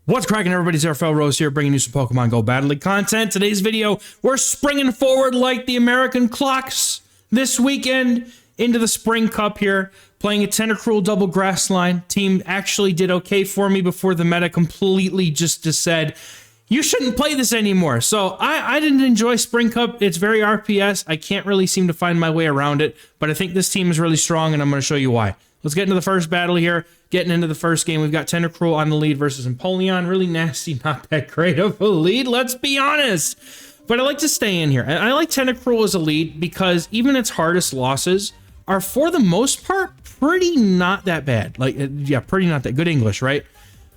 What's cracking, everybody? XehrFelrose here, bringing you some Pokemon Go Battle League content. Today's video, we're springing forward like the American clocks this weekend into the Spring Cup here, playing a Tentacruel double grass line. Team actually did okay for me before the meta completely just said, you shouldn't play this anymore. So I didn't enjoy Spring Cup. It's very RPS. I can't really seem to find my way around it, but I think this team is really strong, and I'm going to show you why. Let's get into the first battle here. Getting into the first game, we've got Tentacruel on the lead versus Empoleon. Really nasty, not that great of a lead, let's be honest. But I like to stay in here. I like Tentacruel as a lead because even its hardest losses are, for the most part, pretty not that bad. Like, yeah, pretty not that good English, right?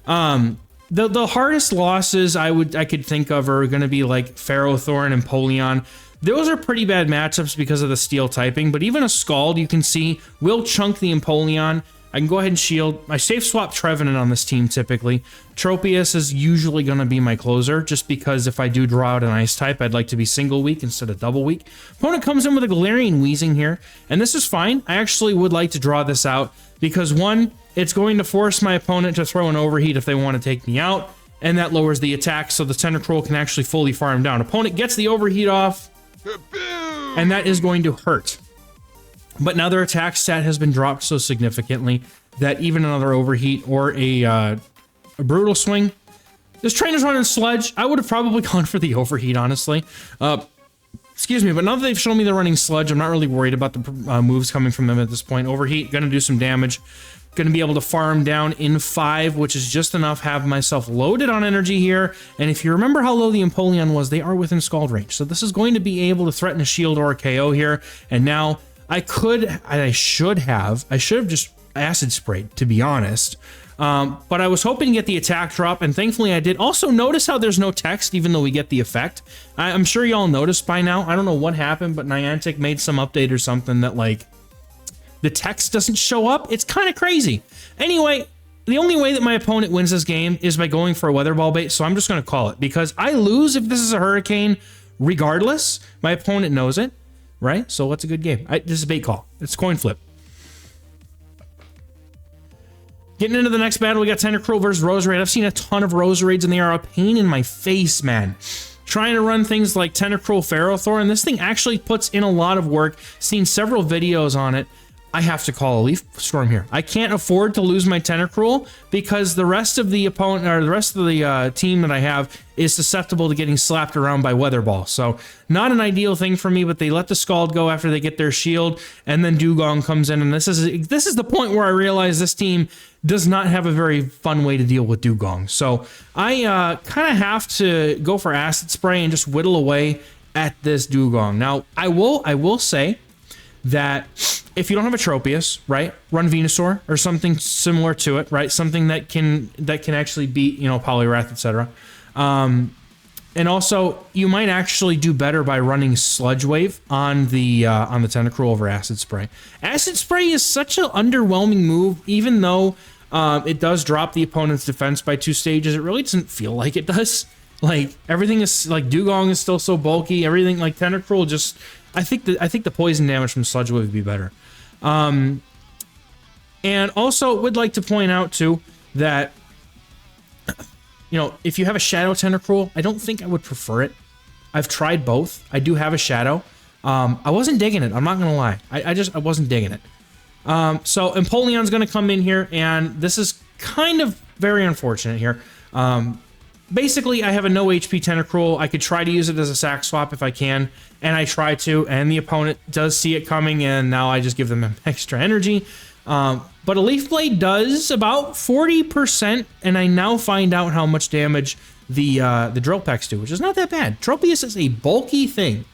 The hardest losses I could think of are going to be like Ferrothorn and Empoleon. Those are pretty bad matchups because of the steel typing, but even a Scald, you can see, will chunk the Empoleon. I can go ahead and shield. I safe swap Trevenant on this team typically. Tropius is usually going to be my closer, just because if I do draw out an ice type, I'd like to be single weak instead of double weak. Opponent comes in with a Galarian Weezing here, and this is fine. I actually would like to draw this out because, one, it's going to force my opponent to throw an overheat if they want to take me out, and that lowers the attack, so the Tentacruel can actually fully farm down. Opponent gets the overheat off, and that is going to hurt. But now their attack stat has been dropped so significantly that even another overheat or a brutal swing. This trainer's running Sludge. I would have probably gone for the overheat, honestly. Excuse me, but now that they've shown me they're running Sludge, I'm not really worried about the moves coming from them at this point. Overheat, gonna do some damage. Gonna be able to farm down in 5, which is just enough. Have myself loaded on energy here. And if you remember how low the Empoleon was, they are within Scald range. So this is going to be able to threaten a shield or a KO here. And now I should have just acid sprayed, to be honest. But I was hoping to get the attack drop, and thankfully I did. Also, notice how there's no text, even though we get the effect. I'm sure y'all noticed by now. I don't know what happened, but Niantic made some update or something that, like, the text doesn't show up. It's kind of crazy. Anyway, the only way that my opponent wins this game is by going for a Weather Ball bait, so I'm just going to call it. Because I lose if this is a Hurricane regardless. My opponent knows it. Right? So what's a good game? This is a bait call. It's coin flip. Getting into the next battle, we got Tentacruel versus Roserade. I've seen a ton of Roserades, and they are a pain in my face, man. Trying to run things like Tentacruel Ferrothorn, and this thing actually puts in a lot of work. Seen several videos on it. I have to call a Leaf Storm here. I can't afford to lose my Tentacruel because the rest of the opponent, or the rest of the team that I have, is susceptible to getting slapped around by Weather Ball. So not an ideal thing for me, but they let the Scald go after they get their shield, and then Dewgong comes in, and this is the point where I realize this team does not have a very fun way to deal with Dewgong. So I kind of have to go for Acid Spray and just whittle away at this Dewgong. Now, I will say that if you don't have a Tropius, right, run Venusaur or something similar to it, right, something that can actually beat, you know, Poliwrath, etc. And also, you might actually do better by running Sludge Wave on the Tentacruel over Acid Spray. Acid Spray is such an underwhelming move, even though it does drop the opponent's defense by 2 stages. It really doesn't feel like it does. Like, everything is, like, Dewgong is still so bulky. Everything, like, Tentacruel just, I think the poison damage from Sludge Wave would be better. And also would like to point out too that, you know, if you have a Shadow Tentacruel, I don't think I would prefer it. I've tried both. I do have a Shadow. I wasn't digging it. I'm not gonna lie. I wasn't digging it. So Empoleon's gonna come in here, and this is kind of very unfortunate here. Basically, I have a no HP Tentacruel. I could try to use it as a sack swap if I can, and I try to, and the opponent does see it coming, and now I just give them extra energy. But a Leaf Blade does about 40%, and I now find out how much damage the Drill Pecks do, which is not that bad. Tropius is a bulky thing.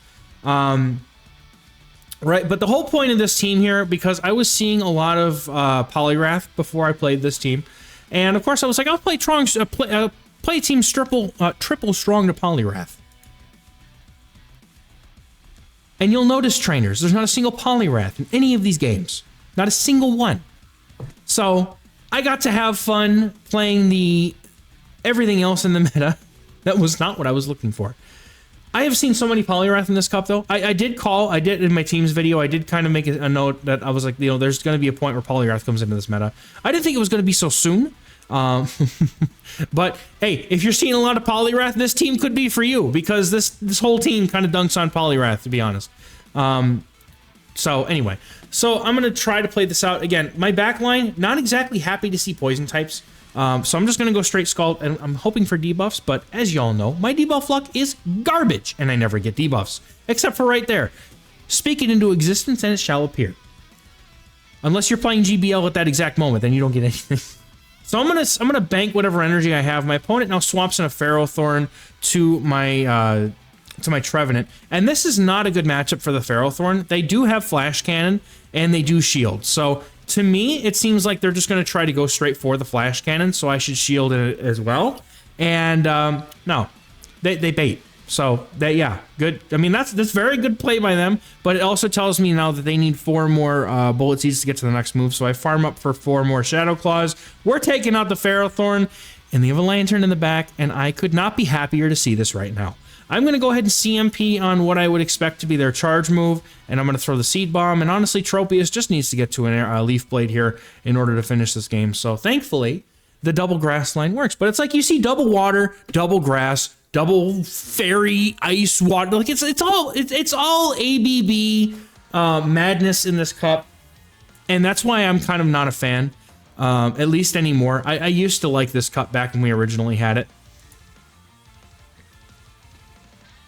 Right, but the whole point of this team here, because I was seeing a lot of Poliwrath before I played this team, and of course I was like, I'll play play team triple strong to Poliwrath. And you'll notice, trainers, there's not a single Poliwrath in any of these games. Not a single one. So I got to have fun playing everything else in the meta. That was not what I was looking for. I have seen so many Poliwrath in this cup, though. I did in my team's video, I did kind of make a note that I was like, you know, there's going to be a point where Poliwrath comes into this meta. I didn't think it was going to be so soon. But hey, if you're seeing a lot of Poliwrath, this team could be for you, because this whole team kind of dunks on Poliwrath, to be honest. So anyway, so I'm going to try to play this out. Again, my backline, not exactly happy to see poison types. So I'm just going to go straight Scald, and I'm hoping for debuffs, but as y'all know, my debuff luck is garbage, and I never get debuffs. Except for right there. Speak it into existence, and it shall appear. Unless you're playing GBL at that exact moment, then you don't get anything. So I'm gonna bank whatever energy I have. My opponent now swaps in a Ferrothorn to my Trevenant, and this is not a good matchup for the Ferrothorn. They do have Flash Cannon, and they do shield. So to me, it seems like they're just gonna try to go straight for the Flash Cannon, so I should shield it as well. And no, they bait. So that, yeah, good. I mean, that's very good play by them, but it also tells me now that they need 4 more Bullet Seeds to get to the next move. So I farm up for 4 more Shadow Claws. We're taking out the Ferrothorn, and they have a Lantern in the back, and I could not be happier to see this right now. I'm going to go ahead and CMP on what I would expect to be their charge move, and I'm going to throw the Seed Bomb, and honestly, Tropius just needs to get to a Leaf Blade here in order to finish this game. So thankfully, the double grass line works, but it's like you see double water, double grass, double fairy ice water. Like it's all ABB madness in this cup, and that's why I'm kind of not a fan, at least anymore. I used to like this cup back when we originally had it,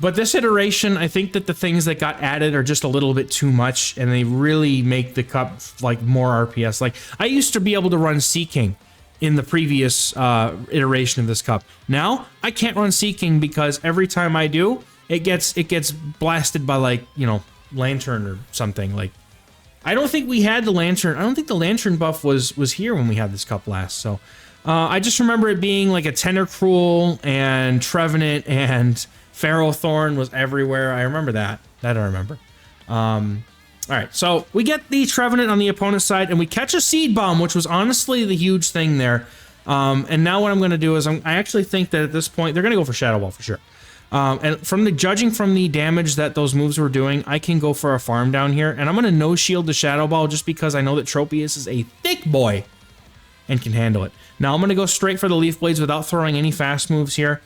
but this iteration, I think that the things that got added are just a little bit too much, and they really make the cup like more RPS. Like I used to be able to run Sea King in the previous iteration of this cup. Now I can't run Sea King because every time I do, it gets blasted by, like, you know, Lantern or something. Like, I don't think we had the Lantern. I don't think the Lantern buff was here when we had this cup last. So I just remember it being like a Tentacruel and Trevenant and Ferrothorn was everywhere. I remember that. That I remember. All right, so we get the Trevenant on the opponent's side, and we catch a Seed Bomb, which was honestly the huge thing there. And now what I'm going to do is I actually think that at this point, they're going to go for Shadow Ball for sure. And judging from the damage that those moves were doing, I can go for a farm down here, and I'm going to no-shield the Shadow Ball just because I know that Tropius is a thick boy and can handle it. Now I'm going to go straight for the Leaf Blades without throwing any fast moves here.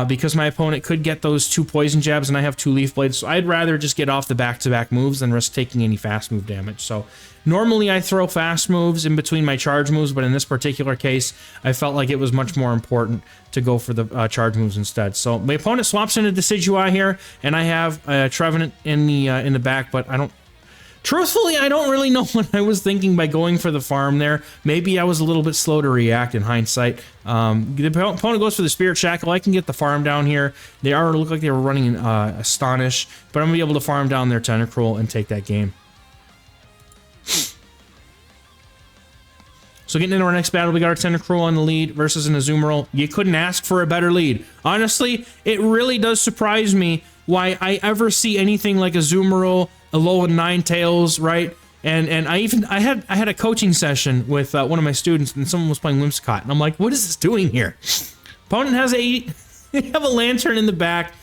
Because my opponent could get those 2 poison jabs and I have 2 Leaf Blades, so I'd rather just get off the back-to-back moves than risk taking any fast move damage. So normally I throw fast moves in between my charge moves, but in this particular case, I felt like it was much more important to go for the charge moves instead. So my opponent swaps into Decidueye here, and I have Trevenant in the back, but I don't... Truthfully, I don't really know what I was thinking by going for the farm there. Maybe I was a little bit slow to react in hindsight. The opponent goes for the Spirit Shackle. I can get the farm down here. They look like they were running Astonish, but I'm going to be able to farm down their Tentacruel and take that game. So getting into our next battle, we got our Tentacruel on the lead versus an Azumarill. You couldn't ask for a better lead. Honestly, it really does surprise me why I ever see anything like Azumarill, Alolan Ninetales, right? And I had a coaching session with one of my students, and someone was playing Whimsicott, and I'm like, what is this doing here? Opponent has they have a Lantern in the back,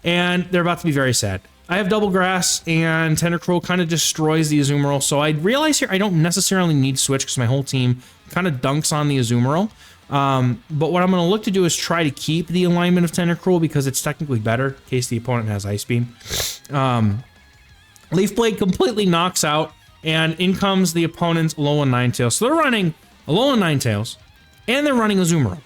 and they're about to be very sad. I have Double Grass, and Tentacruel kind of destroys the Azumarill, so I realize here I don't necessarily need Switch because my whole team kind of dunks on the Azumarill. But what I'm going to look to do is try to keep the alignment of Tentacruel because it's technically better in case the opponent has Ice Beam. Leaf Blade completely knocks out, and in comes the opponent's Alolan Ninetales. So they're running Alolan Ninetales, and they're running Azumarill.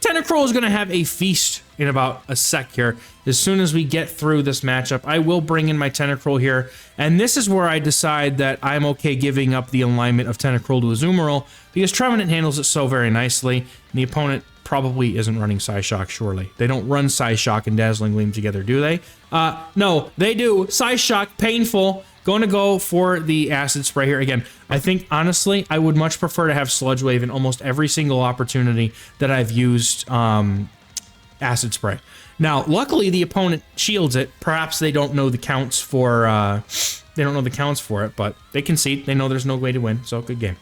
Tentacruel is going to have a feast in about a sec here. As soon as we get through this matchup, I will bring in my Tentacruel here, and this is where I decide that I'm okay giving up the alignment of Tentacruel to Azumarill, because Trevenant handles it so very nicely, and the opponent probably isn't running Psyshock, surely. They don't run Psyshock and Dazzling Gleam together, do they? No, they do. Psyshock, painful. Going to go for the Acid Spray here. Again, I think, honestly, I would much prefer to have Sludge Wave in almost every single opportunity that I've used Acid Spray. Now, luckily, the opponent shields it. Perhaps they don't know the counts for it, but they concede. They know there's no way to win, so good game.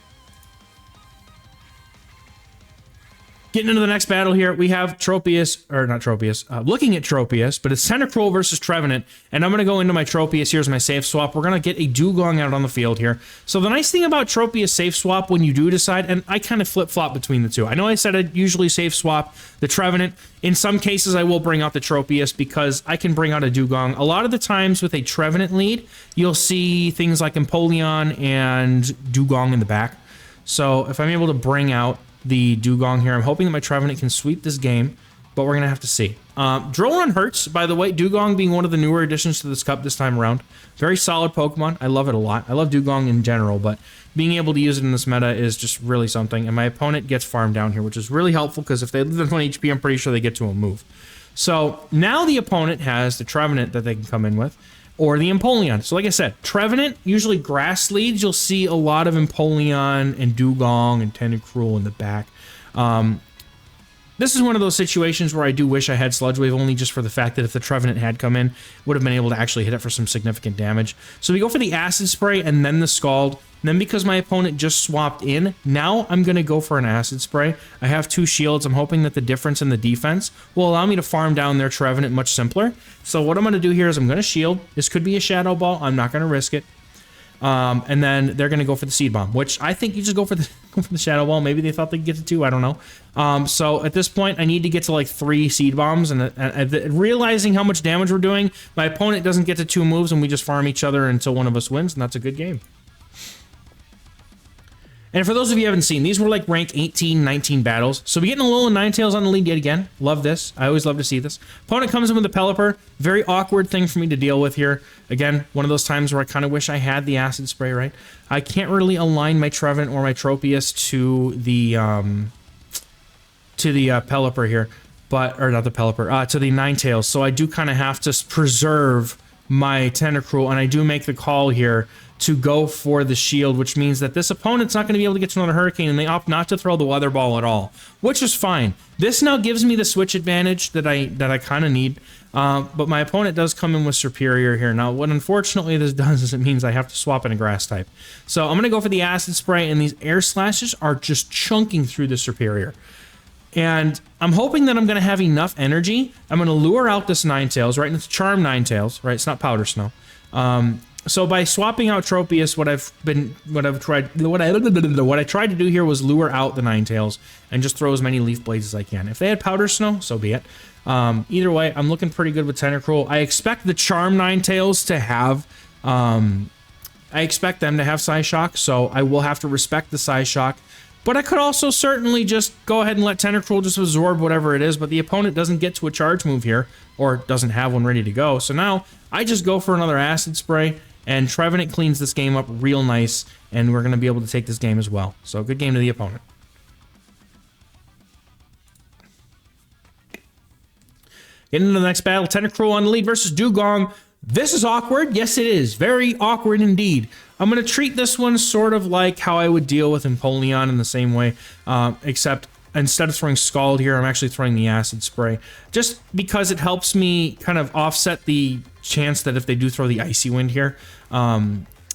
Getting into the next battle here, we have Tropius, or not Tropius, looking at Tropius, but it's Tentacruel versus Trevenant, and I'm going to go into my Tropius. Here's my safe swap. We're going to get a Dewgong out on the field here. So the nice thing about Tropius safe swap when you do decide, and I kind of flip-flop between the two. I know I said I'd usually safe swap the Trevenant. In some cases, I will bring out the Tropius because I can bring out a Dewgong. A lot of the times with a Trevenant lead, you'll see things like Empoleon and Dewgong in the back. So if I'm able to bring out the Dewgong here, I'm hoping that my Trevenant can sweep this game, but we're going to have to see. Drill Run hurts, by the way. Dewgong being one of the newer additions to this cup this time around. Very solid Pokemon. I love it a lot. I love Dewgong in general, but being able to use it in this meta is just really something. And my opponent gets farmed down here, which is really helpful because if they lose 1 HP, I'm pretty sure they get to a move. So now the opponent has the Trevenant that they can come in with, or the Empoleon. So like I said, Trevenant, usually grass leads, you'll see a lot of Empoleon and Dewgong and Tentacruel in the back. This is one of those situations where I do wish I had Sludge Wave, only just for the fact that if the Trevenant had come in, would have been able to actually hit it for some significant damage. So we go for the Acid Spray and then the Scald. And then because my opponent just swapped in, now I'm going to go for an Acid Spray. I have 2 shields. I'm hoping that the difference in the defense will allow me to farm down their Trevenant much simpler. So what I'm going to do here is I'm going to shield. This could be a Shadow Ball. I'm not going to risk it. And then they're going to go for the Seed Bomb, which I think you just go for the Shadow Ball. Maybe they thought they'd get to 2. I don't know. So at this point, I need to get to like 3 Seed Bombs. And realizing how much damage we're doing, my opponent doesn't get to 2 moves, and we just farm each other until one of us wins, and that's a good game. And for those of you who haven't seen, these were like rank 18, 19 battles. So we're getting a Alolan Ninetales on the lead yet again. Love this. I always love to see this. Opponent comes in with a Pelipper. Very awkward thing for me to deal with here. Again, one of those times where I kind of wish I had the Acid Spray, right? I can't really align my Trevenant or my Tropius to the Pelipper here. Or not the Pelipper, to the Ninetales. So I do kind of have to preserve my Tentacruel, and I do make the call here to go for the shield, which means that this opponent's not going to be able to get to another Hurricane, and they opt not to throw the Weather Ball at all, which is fine. This now gives me the switch advantage that I kind of need, but my opponent does come in with Superior here. Now, what unfortunately this does is it means I have to swap in a Grass type. So I'm going to go for the Acid Spray, and these Air Slashes are just chunking through the Superior. And I'm hoping that I'm going to have enough energy. I'm going to lure out this Ninetales, right? And it's Charm Ninetales, right? It's not Powder Snow. So by swapping out Tropius, what I tried to do here was lure out the Ninetales and just throw as many Leaf Blades as I can. If they had Powder Snow, so be it. Either way, I'm looking pretty good with Tentacruel. I expect the Charm Ninetales to have, I expect them to have Psyshock, so I will have to respect the Psyshock. But I could also certainly just go ahead and let Tentacruel just absorb whatever it is, but the opponent doesn't get to a charge move here, or doesn't have one ready to go. So now I just go for another Acid Spray, and Trevenant cleans this game up real nice, and we're going to be able to take this game as well. So good game to the opponent. Getting into the next battle, Tentacruel on the lead versus Dewgong. This is awkward. Yes, it is. Very awkward indeed. I'm going to treat this one sort of like how I would deal with Empoleon in the same way, except instead of throwing Scald here, I'm actually throwing the Acid Spray, just because it helps me kind of offset the chance that if they do throw the Icy Wind here,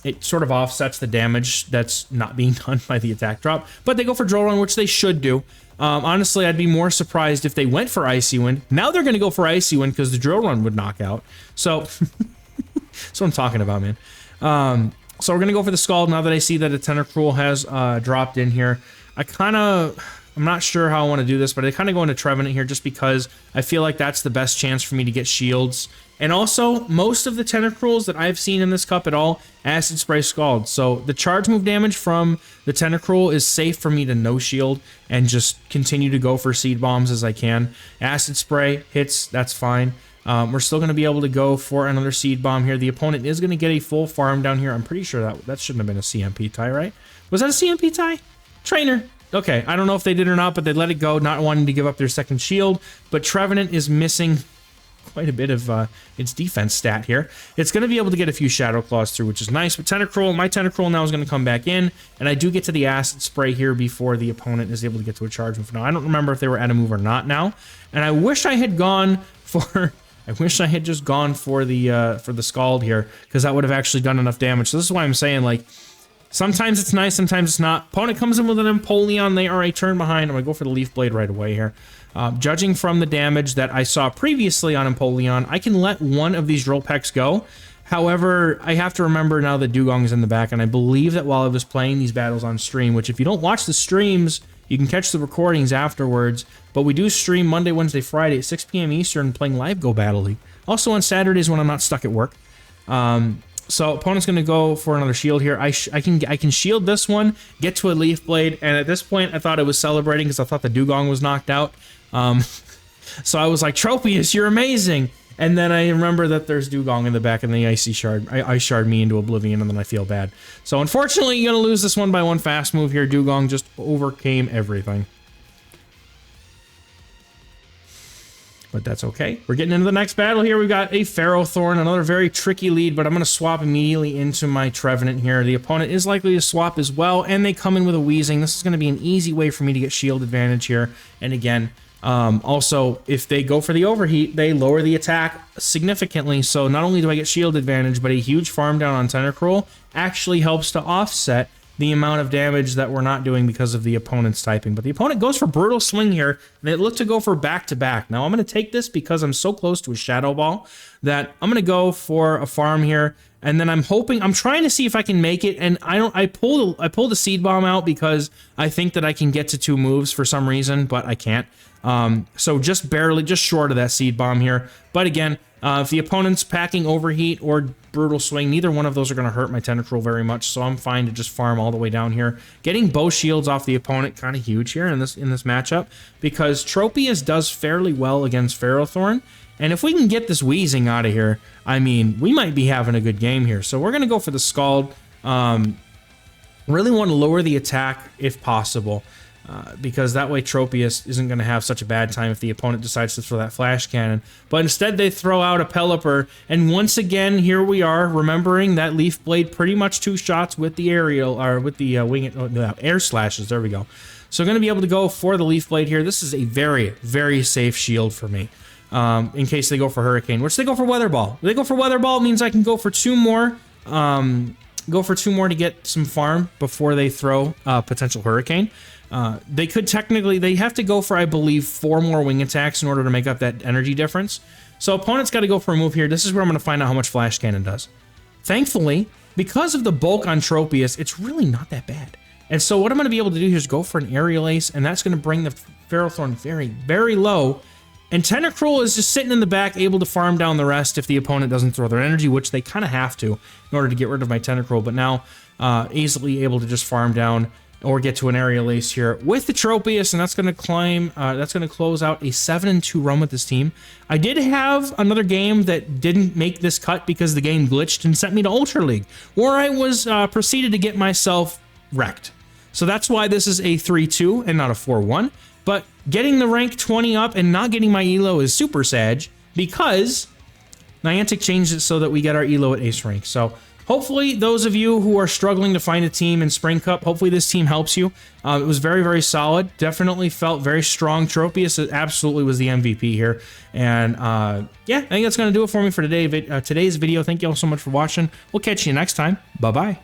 it sort of offsets the damage that's not being done by the attack drop. But they go for Drill Run, which they should do. Honestly, I'd be more surprised if they went for Icy Wind. Now they're going to go for Icy Wind because the Drill Run would knock out. So that's what I'm talking about, man. So we're going to go for the Scald now that I see that a Tentacruel has dropped in here. I'm not sure how I want to do this, but I kind of go into Trevenant here just because I feel like that's the best chance for me to get shields. And also, most of the Tentacruels that I've seen in this cup at all, Acid Spray, Scald. So the charge move damage from the Tentacruel is safe for me to no shield and just continue to go for Seed Bombs as I can. Acid Spray hits, that's fine. We're still going to be able to go for another Seed Bomb here. The opponent is going to get a full farm down here. I'm pretty sure that shouldn't have been a CMP tie, right? Was that a CMP tie? Trainer. Okay, I don't know if they did or not, but they let it go, not wanting to give up their second shield. But Trevenant is missing quite a bit of its defense stat here. It's going to be able to get a few Shadow Claws through, which is nice. But my Tentacruel now is going to come back in, and I do get to the Acid Spray here before the opponent is able to get to a charge move. Now, I don't remember if they were at a move or not now, and I wish I had gone for... I wish I had just gone for the Scald here, because that would have actually done enough damage. So this is why I'm saying, like, Sometimes it's nice, sometimes it's not. Opponent comes in with an Empoleon. They are a turn behind. I'm going to go for the Leaf Blade right away here. Judging from the damage that I saw previously on Empoleon, I can let one of these Drill Pecks go. However, I have to remember now that Dewgong is in the back, and I believe that while I was playing these battles on stream, which if you don't watch the streams, you can catch the recordings afterwards, but we do stream Monday, Wednesday, Friday at 6 p.m. Eastern playing live Go Battle League. Also on Saturdays when I'm not stuck at work. So opponent's going to go for another shield here. I can shield this one, get to a Leaf Blade, and at this point I thought it was celebrating because I thought the Dewgong was knocked out. So I was like, Tropius, you're amazing! And then I remember that there's Dewgong in the back and the Icy Shard. Ice Shard me into oblivion, and then I feel bad. So unfortunately, you're going to lose this one by one fast move here. Dewgong just overcame everything. But that's okay. We're getting into the next battle here. We've got a Ferrothorn, another very tricky lead, but I'm going to swap immediately into my Trevenant here. The opponent is likely to swap as well, and they come in with a Weezing. This is going to be an easy way for me to get shield advantage here. And again, also, if they go for the overheat, they lower the attack significantly. So not only do I get shield advantage, but a huge farm down on Tentacruel actually helps to offset the amount of damage that we're not doing because of the opponent's typing. But the opponent goes for Brutal Swing here, and they look to go for back-to-back. Now, I'm going to take this because I'm so close to a Shadow Ball that I'm going to go for a farm here, and then I'm trying to see if I can make it, and I pull the Seed Bomb out because I think that I can get to 2 moves for some reason, but I can't. So just barely, just short of that Seed Bomb here. But again, if the opponent's packing Overheat or Brutal Swing, neither one of those are going to hurt my Tentacruel very much, so I'm fine to just farm all the way down here. Getting both shields off the opponent kind of huge here in this matchup, because Tropius does fairly well against Ferrothorn, and if we can get this Weezing out of here, I mean, we might be having a good game here. So we're going to go for the Scald. Really want to lower the attack if possible. Because that way Tropius isn't going to have such a bad time if the opponent decides to throw that Flash Cannon. But instead they throw out a Pelipper, and once again, here we are, remembering that Leaf Blade pretty much 2 shots with the aerial, or with the air slashes, there we go. So going to be able to go for the Leaf Blade here. This is a very, very safe shield for me. In case they go for Hurricane, which they go for Weather Ball. If they go for Weather Ball, it means I can go for 2 more, to get some farm before they throw potential Hurricane. They could technically, they have to go for, I believe, 4 more wing attacks in order to make up that energy difference. So opponent's got to go for a move here. This is where I'm going to find out how much Flash Cannon does. Thankfully, because of the bulk on Tropius, it's really not that bad. And so what I'm going to be able to do here is go for an Aerial Ace, and that's going to bring the Ferrothorn very, very low. And Tentacruel is just sitting in the back, able to farm down the rest if the opponent doesn't throw their energy, which they kind of have to in order to get rid of my Tentacruel. But now, easily able to just farm down or get to an Aerial Ace here with the Tropius, and that's going to close out a 7-2 run with this team. I did have another game that didn't make this cut because the game glitched and sent me to Ultra League, where I was proceeded to get myself wrecked. So that's why this is a 3-2 and not a 4-1. But getting the rank 20 up and not getting my elo is super sad because Niantic changed it so that we get our elo at ace rank. So hopefully those of you who are struggling to find a team in Spring Cup, hopefully this team helps you. It was very, very solid. Definitely felt very strong. Tropius absolutely was the MVP here. And yeah, I think that's going to do it for me for today's video. Thank you all so much for watching. We'll catch you next time. Bye-bye.